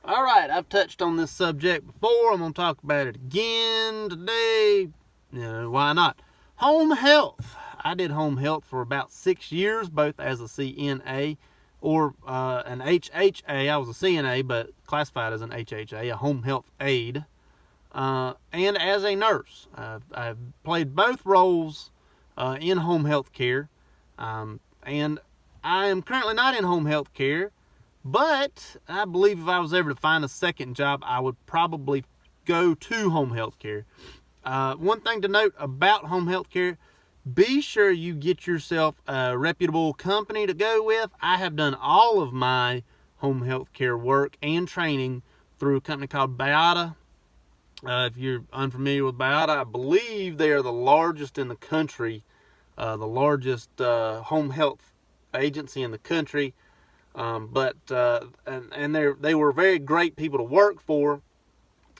All right, I've touched on this subject before. I'm going to talk about it again today. Why not? Home health. I did home health for about 6 years, both as a CNA or an HHA. I was a CNA, but classified as an HHA, a home health aide, and as a nurse. I've played both roles in home health care, and I am currently not in home health care. But I believe if I was ever to find a second job, I would probably go to home health care. One thing to note about home health care, be sure you get yourself a reputable company to go with. I have done all of my home health care work and training through a company called BAYADA. If you're unfamiliar with BAYADA, I believe they are the largest in the country, the largest home health agency in the country. And they were very great people to work for.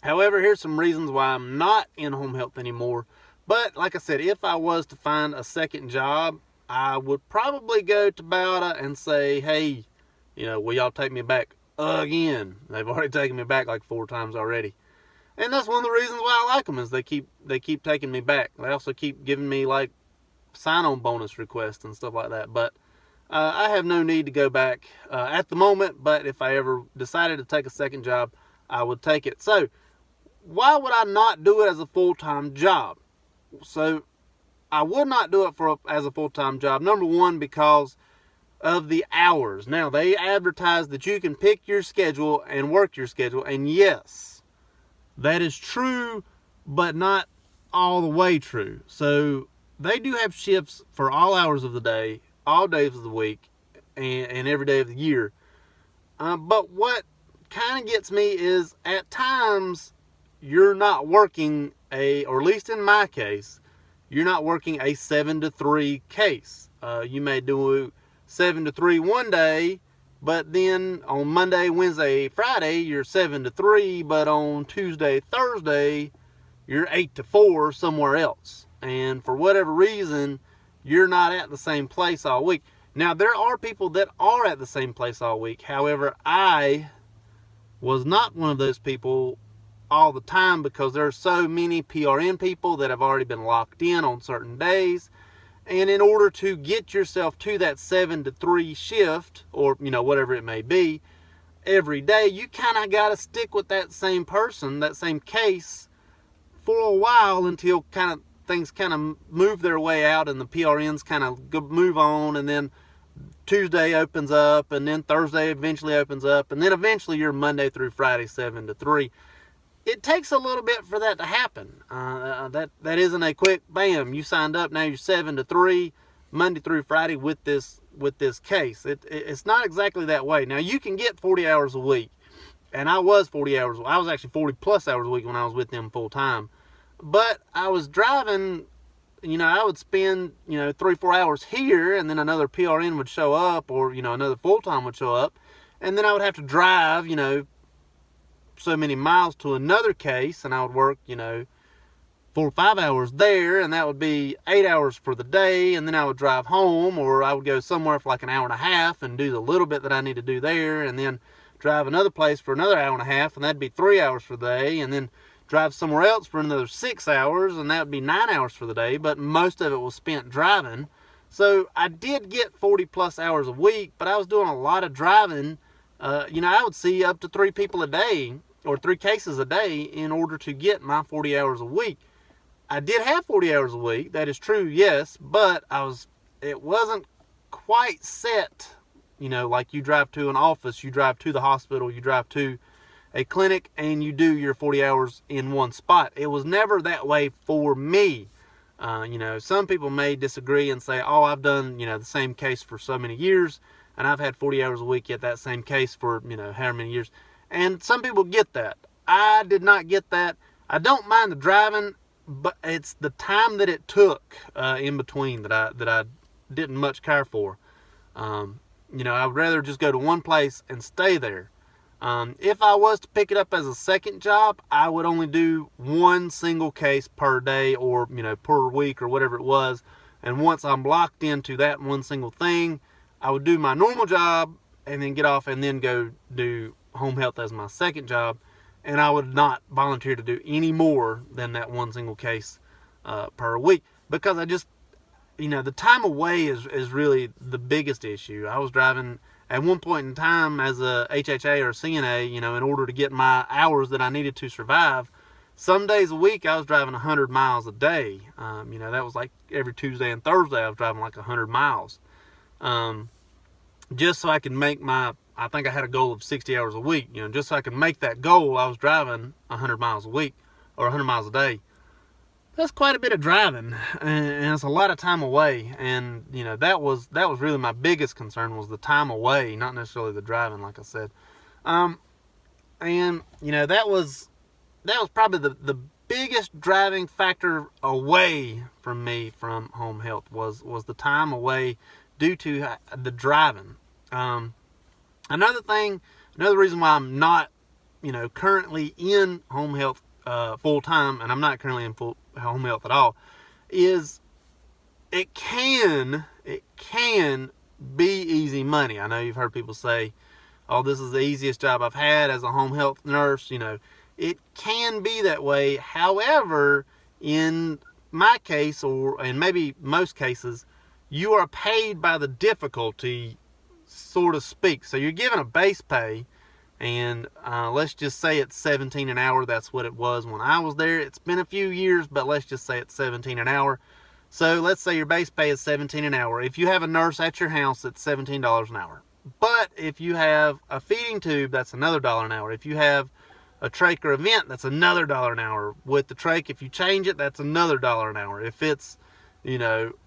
However, here's some reasons why I'm not in home health anymore. But like I said, if I was to find a second job, I would probably go to BAYADA and say, hey, will y'all take me back again? They've already taken me back like 4 times already. And that's one of the reasons why I like them, is they keep taking me back. They also keep giving me like sign-on bonus requests and stuff like that. But I have no need to go back at the moment, but if I ever decided to take a second job, I would take it. So, why would I not do it as a full-time job? So, I would not do it as a full-time job. Number one, because of the hours. Now, they advertise that you can pick your schedule and work your schedule, and yes, that is true, but not all the way true. So, they do have shifts for all hours of the day, all days of the week, and every day of the year. But what kind of gets me is at times you're not working or at least in my case, you're not working a 7 to 3 case. You may do 7 to 3 one day, but then on Monday, Wednesday, Friday, you're 7 to 3, but on Tuesday, Thursday, you're 8 to 4 somewhere else. And for whatever reason, you're not at the same place all week. Now, there are people that are at the same place all week. However, I was not one of those people all the time, because there are so many PRN people that have already been locked in on certain days. And in order to get yourself to that 7 to 3 shift, or whatever it may be, every day, you kind of got to stick with that same person, that same case, for a while, until things kind of move their way out and the PRNs kind of move on, and then Tuesday opens up, and then Thursday eventually opens up, and then eventually you're Monday through Friday 7 to 3. It takes a little bit for that to happen. That isn't a quick bam, you signed up, now you're 7 to 3 Monday through Friday with this case. It's not exactly that way. Now, you can get 40 hours a week, and I was 40 hours. I was actually 40 plus hours a week when I was with them full time. But I was driving, I would spend, 3-4 hours here, and then another PRN would show up, or, another full-time would show up. And then I would have to drive, so many miles to another case, and I would work, 4 or 5 hours there, and that would be 8 hours for the day. And then I would drive home, or I would go somewhere for like an hour and a half and do the little bit that I need to do there, and then drive another place for another hour and a half, and that'd be 3 hours for the day, and then drive somewhere else for another 6 hours, and that would be 9 hours for the day, but most of it was spent driving. So I did get 40 plus hours a week, but I was doing a lot of driving. I would see up to 3 people a day, or 3 cases a day, in order to get my 40 hours a week. I did have 40 hours a week, that is true, yes, but it wasn't quite set, like you drive to an office, you drive to the hospital, you drive to a clinic, and you do your 40 hours in one spot. It was never that way for me. Some people may disagree and say, oh, I've done, the same case for so many years, and I've had 40 hours a week at that same case for, however many years. And some people get that. I did not get that. I don't mind the driving, but it's the time that it took in between that I didn't much care for. I would rather just go to one place and stay there. If I was to pick it up as a second job, I would only do one single case per day, or, per week, or whatever it was. And once I'm locked into that one single thing, I would do my normal job and then get off and then go do home health as my second job, and I would not volunteer to do any more than that one single case per week, because I just, the time away is really the biggest issue. I was driving at one point in time as a HHA or a CNA, in order to get my hours that I needed to survive. Some days a week I was driving 100 miles a day. That was like every Tuesday and Thursday I was driving like 100 miles. Just so I could make I think I had a goal of 60 hours a week. Just so I could make that goal, I was driving 100 miles a week or 100 miles a day. That's quite a bit of driving, and it's a lot of time away. And that was really my biggest concern, was the time away, not necessarily the driving, like I said. And that was probably the biggest driving factor away from me from home health, was the time away due to the driving. Another reason why I'm not currently in home health full time, and I'm not currently in full home health at all, is it can be easy money. I know you've heard people say, oh, this is the easiest job I've had as a home health nurse. It can be that way. However, in my case, and maybe most cases, you are paid by the difficulty, so to speak. So you're given a base pay, and let's just say it's $17 an hour. That's what it was when I was there. It's been a few years, but let's just say it's $17 an hour. So let's say your base pay is $17 an hour. If you have a nurse at your house, it's $17 an hour. But if you have a feeding tube, that's another $1 an hour. If you have a trach or a vent, that's another $1 an hour. With the trach, if you change it, that's another $1 an hour. If it's,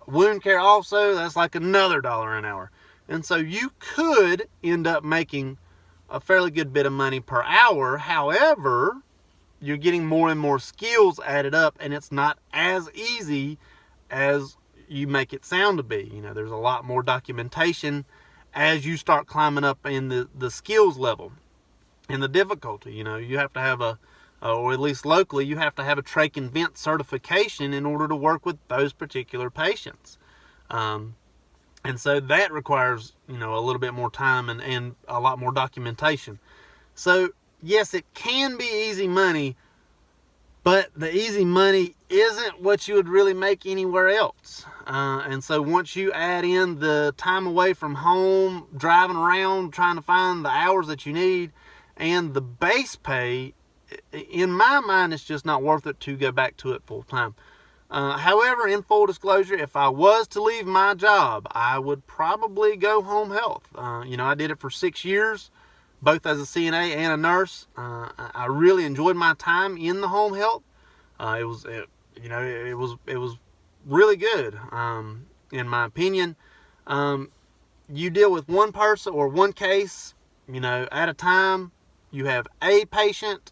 wound care also, that's like another $1 an hour. And so you could end up making a fairly good bit of money per hour. However, you're getting more and more skills added up, and it's not as easy as you make it sound to be. There's a lot more documentation as you start climbing up in the skills level and the difficulty. You have to have or at least locally, you have to have a trach and vent certification in order to work with those particular patients. And so that requires, a little bit more time and a lot more documentation. So, yes, it can be easy money, but the easy money isn't what you would really make anywhere else. And so once you add in the time away from home, driving around, trying to find the hours that you need, and the base pay, in my mind, it's just not worth it to go back to it full time. However, in full disclosure, if I was to leave my job, I would probably go home health. I did it for 6 years, both as a CNA and a nurse. I really enjoyed my time in the home health. It was really good, in my opinion. You deal with one person or one case, at a time. You have a patient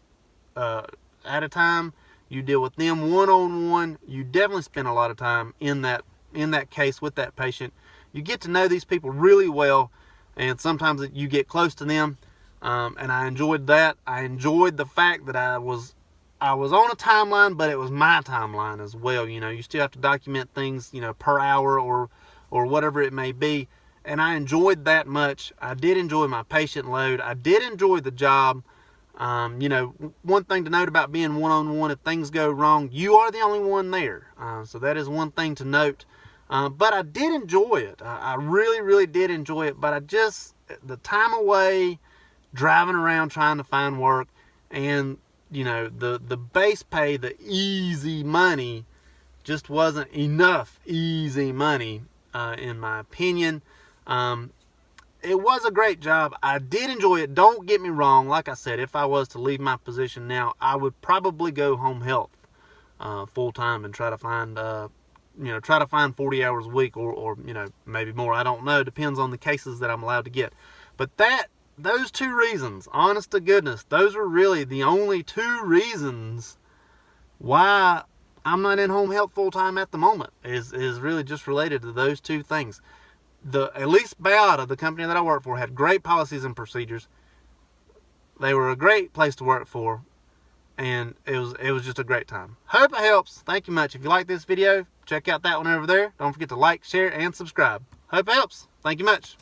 at a time. You deal with them one-on-one. You definitely spend a lot of time in that case with that patient. You get to know these people really well, and sometimes you get close to them. And I enjoyed that. I enjoyed the fact that I was on a timeline, but it was my timeline as well. You still have to document things, per hour or whatever it may be. And I enjoyed that much. I did enjoy my patient load. I did enjoy the job. One thing to note about being one-on-one, if things go wrong, you are the only one there. So that is one thing to note. But I did enjoy it. I really, really did enjoy it. But the time away, driving around trying to find work, and, the base pay, the easy money, just wasn't enough easy money, in my opinion. It was a great job. I did enjoy it. Don't get me wrong. Like I said, if I was to leave my position now, I would probably go home health full time and try to find 40 hours a week or maybe more. I don't know. Depends on the cases that I'm allowed to get. But those two reasons, honest to goodness, those are really the only two reasons why I'm not in home health full time at the moment. Is really just related to those two things. At least BAYADA, the company that I work for, had great policies and procedures. They were a great place to work for, and it was just a great time. Hope it helps. Thank you much. If you like this video, check out that one over there. Don't forget to like, share, and subscribe. Hope it helps. Thank you much.